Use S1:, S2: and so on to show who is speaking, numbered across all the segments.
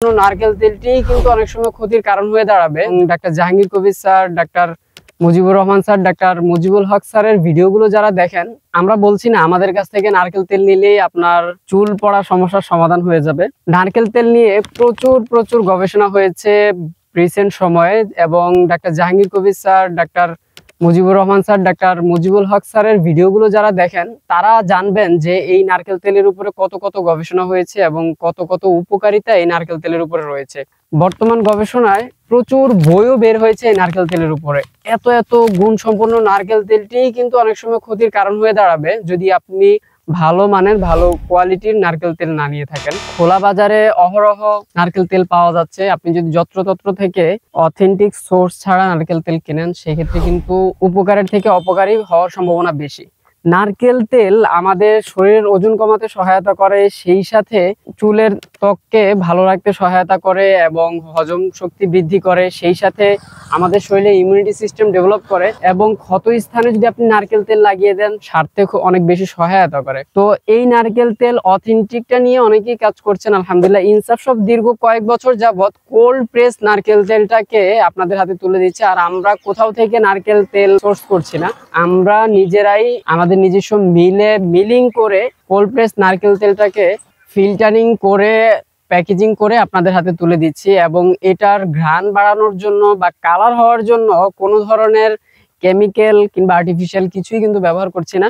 S1: নারকেল তেলটি কিন্তু অনেক সময় ক্ষতির কারণ হয়ে দাঁড়াবে। Doctor Jahangir Kabir sir, doctor Mujibur Rahman sir, doctor Mujibul Haque স্যারের ভিডিওগুলো যারা দেখেন, আমরা বলছি না আমাদের কাছ থেকে নারকেল তেল নিলেই আপনার চুল পড়া সমস্যার সমাধান হয়ে যাবে। নারকেল তেল নিয়ে প্রচুর গবেষণা হয়েছে রিসেন্ট সময়ে, এবং doctor Jahangir Kabir sir, doctor Mujibur Rahman sir, doctor Mujibul Haque স্যারের ভিডিওগুলো যারা দেখেন তারা জানবেন যে এই নারকেল তেলের উপরে কত গবেষণা হয়েছে এবং কত উপকারিতা এই নারকেল তেলের উপরে রয়েছে। বর্তমান গবেষণায় প্রচুর বইও বের হয়েছে এই নারকেল তেলের উপরে। এত গুণ সম্পন্ন নারকেল তেলটি কিন্তু অনেক সময় ক্ষতির কারণ হয়ে দাঁড়াবে যদি আপনি ভালো মানের ভালো কোয়ালিটির নারকেল তেল না নিয়ে থাকেন। খোলা বাজারে অহরহ নারকেল তেল পাওয়া যাচ্ছে। আপনি যদি যত্রতত্র থেকে অথেন্টিক সোর্স ছাড়া নারকেল তেল কেনেন, সেক্ষেত্রে কিন্তু উপকারের থেকে অপকারী হওয়ার সম্ভাবনা বেশি। নারকেল তেল আমাদের শরীরের ওজন কমাতে সহায়তা করে, সেই সাথে চুলের ত্বককে ভালো রাখতে সহায়তা করে এবং হজম শক্তি বৃদ্ধি করে, সেই সাথে আমাদের শরীরে ইমিউনিটি সিস্টেম ডেভেলপ করে এবং ক্ষত স্থানে যদি আপনি নারকেল তেল লাগিয়ে দেন সারতে অনেক বেশি সহায়তা করে। তো এই নারকেল তেল অথেন্টিকটা নিয়ে অনেকেই কাজ করছেন আলহামদুলিল্লাহ। ইনসাফ শপ দীর্ঘ কয়েক বছর যাবত কোল্ড প্রেস নারকেল তেলটাকে আপনাদের হাতে তুলে দিচ্ছে। আর আমরা কোথাও থেকে নারকেল তেল সোর্স করছি না, আমরা নিজেরাই আমাদের নিজস্ব মিলিং করে কোল্ড প্রেস নারকেল তেলটাকে ফিল্টারিং করে প্যাকেজিং করে আপনাদের হাতে তুলে দিচ্ছি। এবং এটার ঘ্রাণ বাড়ানোর জন্য বা কালার হওয়ার জন্য কোনো ধরনের কেমিক্যাল কিংবা আর্টিফিশিয়াল কিছুই কিন্তু ব্যবহার করছি না।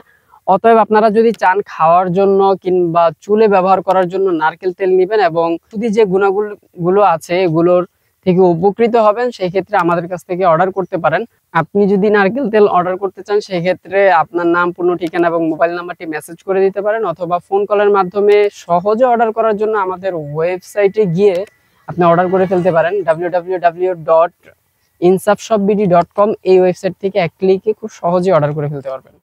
S1: অতএব আপনারা যদি চান খাওয়ার জন্য কিংবা চুলে ব্যবহার করার জন্য নারকেল তেল নেবেন এবং যদি যে গুণাগুলো আছে এগুলোর থেকে উপকৃত হবেন, সেই ক্ষেত্রে আমাদের কাছ থেকে অর্ডার করতে পারেন। আপনি যদি নারকেল তেল অর্ডার করতে চান, সেই ক্ষেত্রে আপনার নাম, পূর্ণ ঠিকানা এবং মোবাইল নাম্বারটি মেসেজ করে দিতে পারেন, অথবা ফোন কলের মাধ্যমে সহজে অর্ডার করার জন্য আমাদের ওয়েবসাইটে গিয়ে আপনি অর্ডার করে ফেলতে পারেন। www.insafshopbd.com এই ওয়েবসাইট থেকে এক ক্লিকে খুব সহজে অর্ডার করে ফেলতে পারবেন।